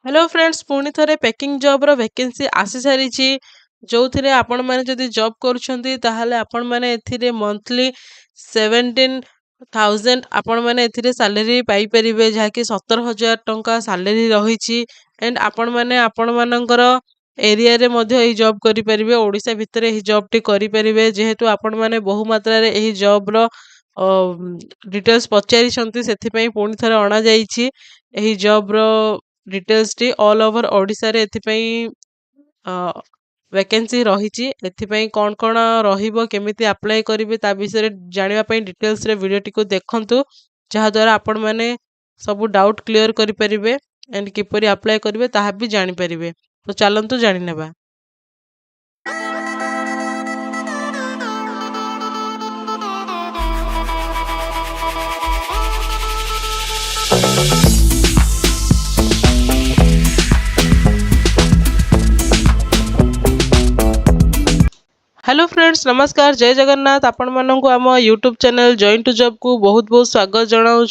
Hello friends पुणी थे packing job रो vacancy आसी सारी जो थे आपण मैंने जदि जॉब करुँचे आपण मैंने एथिरे मंथली 17,000 आपण मैंने एथिरे सैलरी पाई परिबे जहाँकि 17,000 टंका सैलरी रही एंड आपण मैंने आपण मानकर एरिया रे मध्य एही जॉब करि परिबे ओडिशा भितर एही जॉब टी करि परिबे जेहेतु आपण मैंने बहु मात्रा रे एही जॉब रो डिटेल्स पचारि छंती सेथि पई पुणी थरे अणा जाईछि एही जॉब रो डिटेल्स टी ऑल ओवर ओडिशा रे एथिपई वैकेंसी रही एथिपई कौन कौन रहिबो केमिति अप्लाई करिवे ता विषय रे जानिबा पई डिटेल्स रे वीडियो टी को देखंतु जहा द्वारा आपण माने सब डाउट क्लियर करि परिबे एंड किपरि अप्लाई करिवे ताहा भी जानि परिबे। तो चलंतु जानि नेबा। हेलो फ्रेंड्स नमस्कार जय जगन्नाथ आपण मानक आम YouTube channel join to job को बहुत बहुत स्वागत जनाऊँ।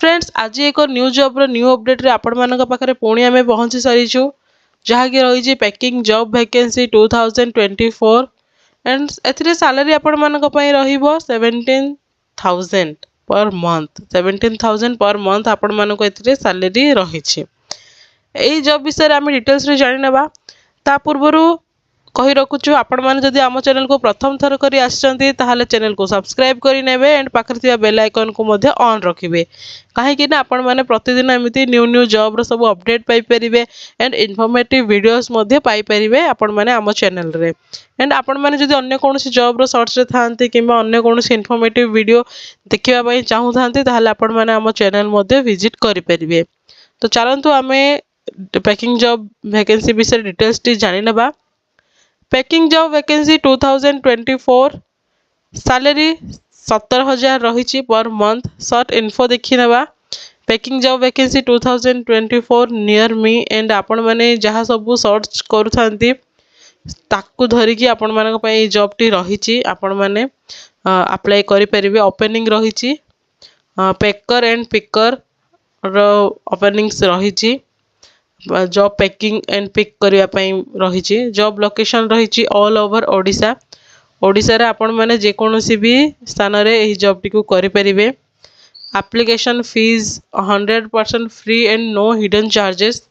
फ्रेंड्स आज एक न्यू जॉब रो न्यू अपडेट रे आपण मानक पाखरे पुणी आमे पहुंची सारिछु जहाँकि रही पैकिंग जॉब वैकेंसी 2024 एंड एथिरे सैलरी आपण मानक पई रहिबो 17,000 पर मंथ 17,000 पर मंथ आपण मानक एथिरे सैलरी रहिछि। एई जॉब विषय आमे डिटेल्स रे जानि नेबा ता पूर्वरु कही रखुछु आपण माने जदि आम चैनल को प्रथम थर करी आछंती ताहाले चैनल को सब्सक्राइब करी नेबे एंड पाखरे थिबा बेल आइकन को मध्ये ऑन रखिबे काहे कि ना आपण माने प्रतिदिन एमिति न्यू न्यू जॉब रो सब अपडेट पाई परिबे एंड इन्फॉर्मेटिव वीडियोस मध्ये पाई परिबे आपण माने आम चैनल रे एंड आपण माने जदि अन्य कोनोसी जॉब रो सर्च रे थांती किबा अन्य कोनोसी इन्फॉर्मेटिव वीडियो देखिबा पई चाहू थांती ताहाले आपण माने आम चैनल मध्ये विजिट करि परिबे। तो चलंतु आमे पैकिंग जॉब वैकेंसी विषय डिटेल्स टी जानि नेबा। पैकिंग जॉब वैकेंसी 2024 सैलरी 17,000 रही पर मंथ सर्ट इन्फो देखी नेबा। Packing job vacancy 2024 near me and आपण माने जहाँ सब सर्च करूथांती ताकू धरिकी आपण मानक पई जॉब टी रही आपण माने अप्लाई करि परिबे। ओपनिंग रही पैकर एंड पिकर रो ओपनिंग्स रही जॉब पैकिंग एंड पिक करने रही जॉब लोकेशन रही ऑल ओवर ओडिशा ओडिशा रे आपण माने जेकोसी भी स्थान रे एही जॉब टी को करि परिबे। Application fees 100% free and no hidden charges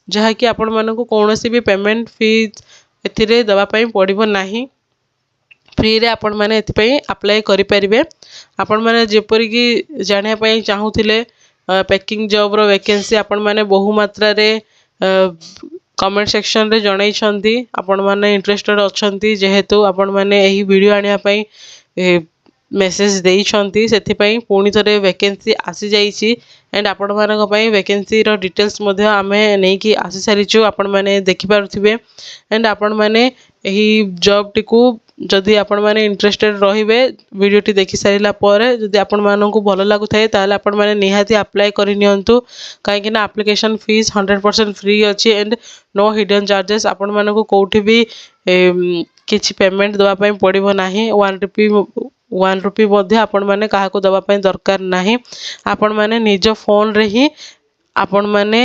जहाँ कि आपण मानक कौनसी भी पेमेंट फीस एथिरे दवा पई पड़िबो नाही फ्री रे आपण माने एथिपई अप्लाई करि परिबे। आपण माने जेपरि कि जानिया पई चाहूथिले पैकिंग जॉब रो वैकेंसी आपण माने बहु मात्रा रे कमेंट सेक्शन रे जणाई छंती आपण माने इंटरेस्टेड अछंती जेहेतु आपण माने एही वीडियो आनिया पई मेसेज देई छंती सेथि पई पुणी थरे वैकेंसी आसी जाईची एंड आपण मानक पई वैकेंसी रो डिटेल्स मध्ये आमे नै कि आसी सारिछु आपण माने देखि पारुथिबे एंड आपण माने एही जॉब टी को जदि आपण माने इंटरेस्टेड रहिबे वीडियो टी देखि सारिला परे जदि आपण मानकु भलो लागु थाए ताले आपण माने निहाती अप्लाई करि नियंतु काहे कि ना एप्लिकेशन फीस 100% फ्री अछि एंड नो हिडन चार्जेस आपण मानकु कोठी भी किछि पेमेंट दवा पई पड़िबो नाही 1 रुपी मध्ये आपण माने काहा को दवा पई दरकार नाही आपण माने निज फोन रे ही आपण माने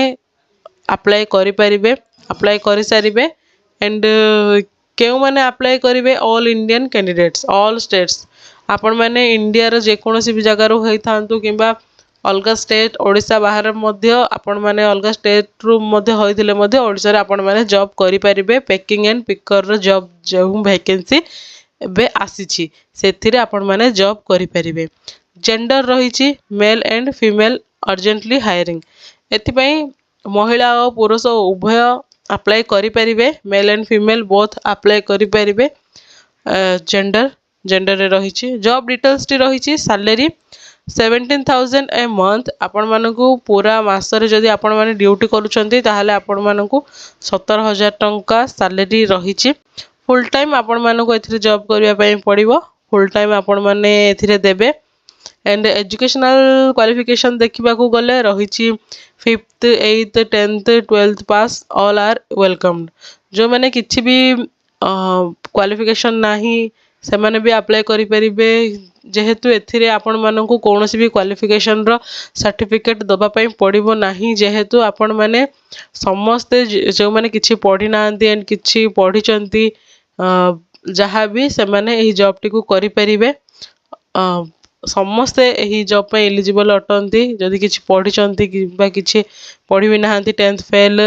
अप्लाई करि परिबे अप्लाई करि सारिबे एंड केउ माने अप्लाई करिवे all Indian candidates all states आपण माने इंडिया रो जेकोसी भी जगह रो होई थांतु किबा अलगा स्टेट ओडिशा बाहर मध्य आपण माने अलगा स्टेट रू मध्य होइथिले मध्य ओडिशा रे आपण माने जॉब करि परिबे। पैकिंग एंड पिकर रो जॉब जो वैकेंसी एबे आसीछि सेथिरे आपण माने जॉब करि परिबे। जेंडर रहिछि male and female urgently hiring एथि पई महिला और पुरुष उभय अप्लाई करि परिबे male and female both apply करि परिबे। जेंडर रे रही जॉब डिटेल्स टी रही सैलरी 17,000 ए मंथ आपण मानकु पूरा मासरे जदि आपण माने ड्यूटी करूछंती ताहाले आपण मानकु 17,000 टंका सैलरी रही फुल टाइम आपण मानकु एथिरे जॉब करिया पई पड़िबो फुल टाइम आपण माने एथिरे देबे एंड एजुकेशनल क्वालिफिकेशन देखा गले रही 5th 8th 10th 12th pass all are welcomed जो मैंने किसी भी क्वालिफिकेशन नहीं ସେମାନେ भी अप्लाई करें जेहेतु एथिरे आपण मानकु कौनसी भी क्वालिफिकेशन रो सर्टिफिकेट दबा पई पड़िबो नाही जेहेतु आपण माने समस्ते जो माने किछि पढ़ी नांती एंड किछि पढ़ी चंती जहाँ भी से माने एही जॉब टी को करि परिबे समस्ते एही जॉब पे एलिजिबल अटंती जदि किछि पढ़ी चंती किबा किछि पढ़ी भी नांती 10th फेल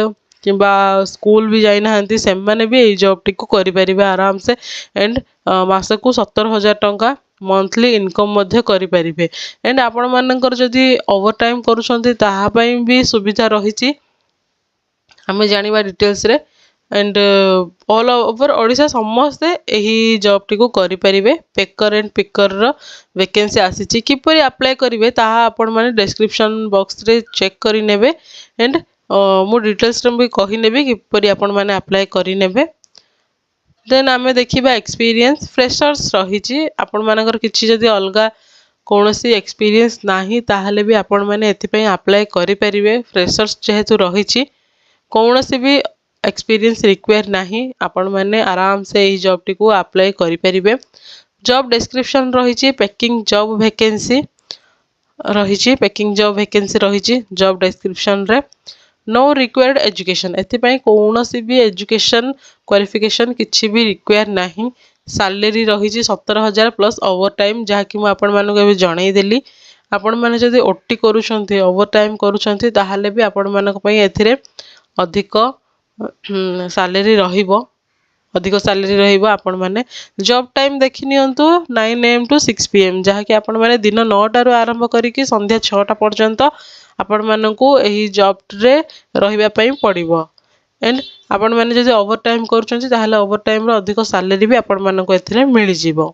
किंबा स्कूल भी जाई नांती से माने भी एही जॉब टी को करि परिबे आराम से एंड मासकु 70,000 टंका मंथली इनकम मध्य करि परिबे एंड आपण मानकर जदि ओवर टाइम करूछंती ताहा पई भी सुविधा रहिछि हमें जानिबा डिटेल्स रे एंड ऑल ओवर ओडिशा समस्ते यही जॉब टी को करि परिबे पेकर एंड पिकर रो वैकेंसी आसीछि किपरि अप्लाई करिवे ताहा आपण माने डिस्क्रिप्शन बॉक्स रे चेक करि नेबे एंड मु डिटेल्स रे भी कहि नेबे किपरि आपण माने अप्लाई करि नेबे देन आमे देखिबा एक्सपीरियंस फ्रेशर्स रहिछि आपण मानकर किछि जदि अलगा कौनसी एक्सपीरियंस नाही ताहले भी आपण माने एथि पई अप्लाई करि परिबे फ्रेशर्स जेहेतु रहिछि कौनसी भी एक्सपीरियंस रिक्वायर नहीं आपण माने आराम से यही जॉब टी को अप्लाई करि परिबे जॉब डिस्क्रिप्शन रहिछि पैकिंग जॉब वैकेंसी रहिछि पैकिंग जॉब वैकेंसी रहिछि जॉब डिस्क्रिप्शन रे नो रिक्वायर्ड एजुकेशन एथि पई कौनसी भी एजुकेशन क्वालिफिकेशन किछि भी रिक्वायर नहीं सैलरी रहिछि 17,000 प्लस ओवर टाइम जहा कि मु आपण मानको एबे जणै देली आपण माने जदि ओटी करूछंती ओवर टाइम करूछंती ताहाले भी आपण मानक पई एथिरे अधिक सैलरी रहिबो अधिक सैलरी रहिबो आपण माने जॉब टाइम देखि नियंतु 9 AM टू 6 PM जहा कि आपण माने दिन 9 टा आरंभ करिकि संध्या 6 टा पर्यंत आपण मानकु एही जॉब रे रहिबा पई पड़िबो एंड आपण माने जदि ओवर टाइम करूछंती ताहाले ओवर टाइम रो अधिक सैलरी भी आपण मानकु एथिरे मिलि जीवो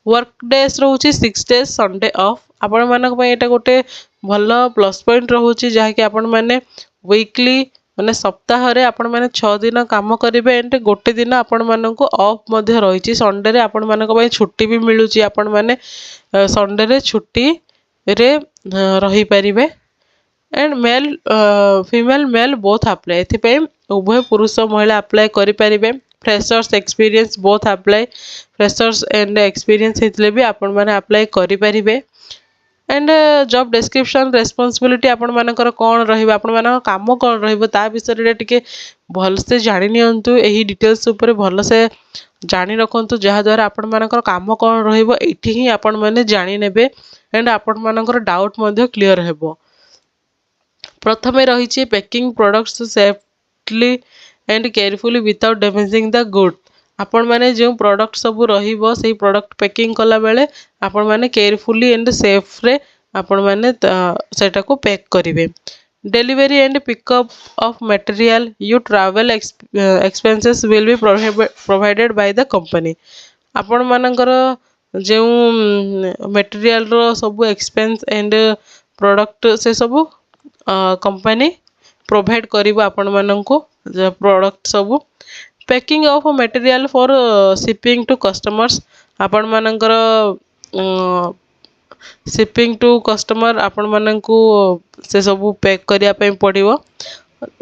वर्क डेज रहउछि 6 डेज संडे ऑफ आपण मानक पई एटा गोटे भलो प्लस पॉइंट रहउछि जहा कि आपण माने वीकली माने सप्ताह रे आपण माने 6 दिन काम करिवे एंड गोटे दिन आपण मानकु ऑफ मध्य रहिछि संडे रे आपण मानक पई छुट्टी भी मिलुछि आपण माने संडे रे छुट्टी रे रही परिवे and male female male both apply एथि पई उभय पुरुष महिला अप्लाई करि परिवे freshers experience both apply freshers and experience हेतले भी आपण माने अप्लाई करि परिवे एंड जॉब डिस्क्रिप्शन रेस्पॉन्सिबिलिटी आपण मानकर कोन रहिबा आपण मानकर काम कोन रहिबो ता विषय रे टिके भल से जानि नियंतु एही डिटेल्स ऊपर भल से जानि रखंतु जहा द्वारा आपण मानकर काम कोन रहिबो एठी ही आपण माने जानि नेबे एंड आपण मानकर डाउट मध्ये क्लियर हेबो प्रथमे रहिछि packing products safely and carefully without damaging the good आपण माने जो प्रोडक्ट सब रहिबो सेही प्रोडक्ट पैकिंग कला बेले आपण माने केयरफुली एंड सेफ रे आपण माने सेटा को पैक करिवे delivery and pickup of material you travel expenses will be provided by the company आपण मानकर जो मटेरियल रो सब एक्सपेंस एंड प्रोडक्ट से सब कंपनी प्रोवाइड करिवो आपण माननको प्रोडक्ट सब packing of material for shipping to customers आपण मानकर शिपिंग टू कस्टमर आपण मानकु से सब पैक करिया पई पड़िवो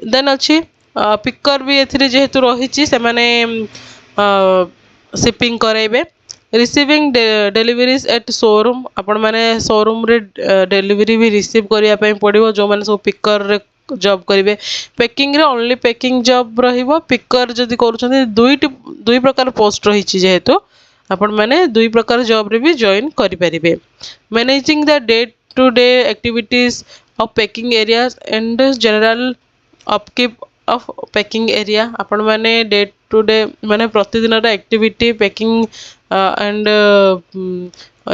देन अछि पिकर भी एथिरे जेहेतु रहिछि से माने शिपिंग कराइबे रिसीविंग डिलीवरीज एट शोरूम आपण माने शोरूम रे डिलीवरी भी रिसीव करिया पई पड़िवो जो माने सब पिकर रे जॉब करिवे पैकिंग रे ओनली पैकिंग जॉब रहिबो पिकर जदि करूछन्ते दुई प्रकार पोस्ट रहिछि जेहेतु आपण माने दुई प्रकार जॉब रे भी जॉइन करि परिबे managing the day to day activities of packing areas and general upkeep of packing area आपण माने डे टू डे माने प्रतिदिन रा एक्टिविटी पैकिंग एंड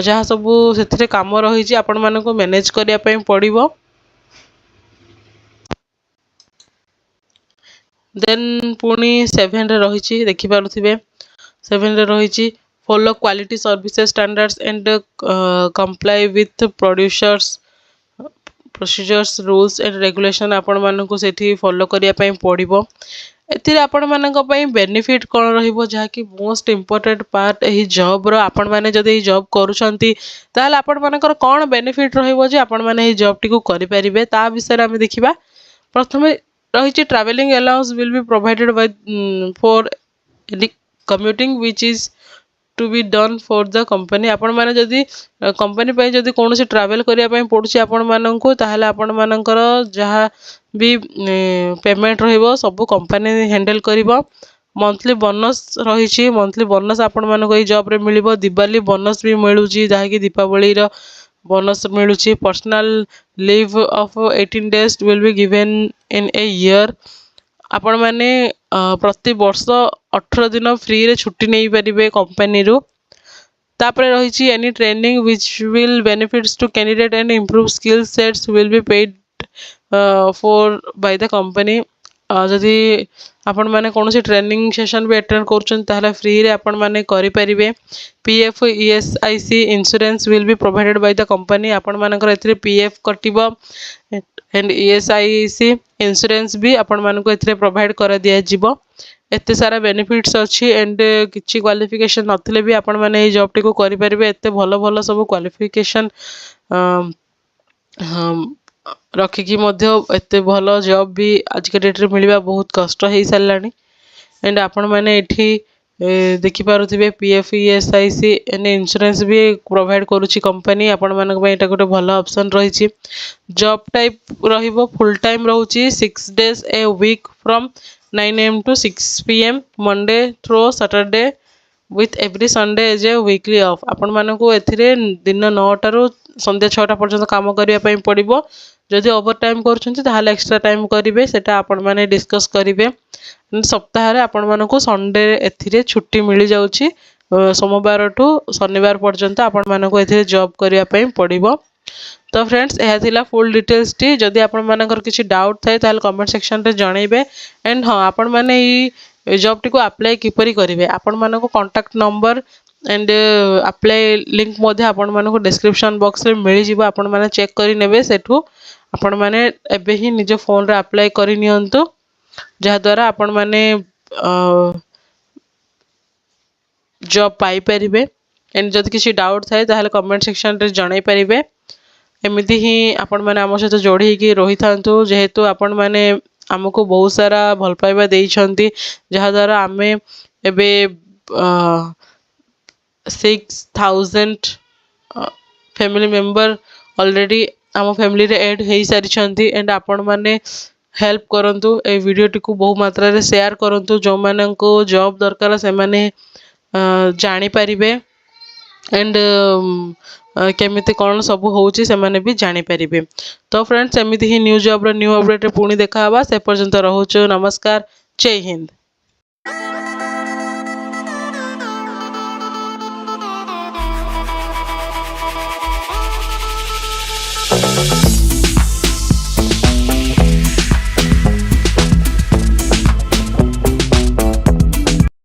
जहाँ सब से काम रही आपण मानक मैनेज करने पड़ो देन पुणी 7 रे रही देखिपे 7 रे रही follow quality services standards and comply with producers procedures rules and regulation आपण मानक से फॉलो करने पड़ो एथिरे आपण मानक पई बेनिफिट कोन रहिबो जहाँकि मोस्ट इम्पोर्टेंट पार्ट एही जॉब रो आपण माने जदि एही जॉब करूछंती ताले आपण मानकर कोन बेनिफिट रहिबो जे आपण माने एही जॉब टी को करि परिबे ता विषय हम देखिबा प्रथमे रहिछि travelling allowance will be provided by for commuting which is to be done for the company आपण माने जदि कंपनी पे जदि कोनोसी ट्रैवल करिया पई पडुची आपण माननकु ताहाले आपण मानकर जहा भी पेमेंट रहइबो सब कंपनी हैंडल करिवो मंथली बोनस रही मंथली बोनस आपण मानको ए जॉब रे मिलिबो दिवाली बोनस भी मिलुची जहा कि दीपावली रो बोनस मिलुची personal leave of 18 days will be given in a year आपण माने प्रति वर्ष 18 दिन फ्री रे छुट्टी नहीं पारिबे कंपनी रू तापरे रही any training which will benefits to candidate and improve skill sets will be paid for by the company जदि आपण माने कोनोसी ट्रेनिंग सेशन भी अटेंड करछन ताहले फ्री रे आपण माने करि परिबे PF ESIC insurance will be provided by the company आपण मानकर एथिरे पीएफ कटिबो एंड ईएसआईसी इंश्योरेंस भी आपण मानको एथिरे प्रोवाइड करा दिया जिवो एते सारा बेनिफिट्स अच्छी एंड किछि क्वालिफिकेशन नथिले भी आपण माने ए जॉब टिको करि परिबे एते भलो भलो सब क्वालिफिकेशन रखिकी मध्य एते भलो जॉब भी आज के डेट रे मिलबा बहुत कष्ट हे सारलानी एंड आपण माने एठी देखि पारुथिबे पीएफ ईएसआईसी एने इंश्योरेंस भी प्रोवाइड करूची कंपनी आपण मानक पय एटा गोटे भलो ऑप्शन रहिची जॉब टाइप रहिबो फुल टाइम रहूची 6 days a week from 9 AM to 6 PM Monday through Saturday with every Sunday as a weekly off आपण मानकु एथिरे दिन 9 टारू संध्या 6टा पर्यंत काम करिया पय पड़िबो जदि ओवर टाइम करछन्ती ताहाले एक्स्ट्रा टाइम करिवे सेटा आपण माने डिस्कस करिवे सप्ताह रे आपण मानकु संडे एथिरे छुट्टी मिली जाउची सोमवार टू शनिवार पर्यंत आपण मानकु एथिरे जॉब करिया पय पड़िबो तो फ्रेंड्स यह थिला फुल डिटेल्स टी जदि आपण मानकर किछि डाउट थाए ताहाले कमेंट सेक्शन रे जणैबे एंड हां आपण माने ई जॉब टी को अप्लाई किपरि करिवे आपण मानको contact number and apply link मध्ये आपण मानको डिस्क्रिप्शन बॉक्स रे मिली जिवो आपण माने चेक करि नेबे सेठू आपण माने एबे ही निज फोन रे अप्लाई करि नियंतु जहा द्वारा आपण माने जॉब पाई परिबे एंड जदि किछि डाउट थाए ताहाले कमेंट सेक्शन रे जणाई परिबे एमिति ही आपण माने आम सहित जोड़ी की रही थांतु जेहेतु आपण माने आमको बहुत सारा भल पाइबा देइछंती जहा द्वारा आमे एबे 6000 फैमिली मेंबर ऑलरेडी आम फैमिली रे ऐड हेई सारी छंती एंड आपण माने हेल्प करंतु ए वीडियो टी को बहु मात्रा रे शेयर करंतु जो माने को जॉब दरकार से माने जानी परिबे एंड केमिति कौन सब होउची से माने भी जानी परिबे तो फ्रेंड्स एमिति ही न्यू जॉब रो न्यू अपडेट रे पुणी देखा हवा से पर्यंत रहूछु नमस्कार जय हिंद।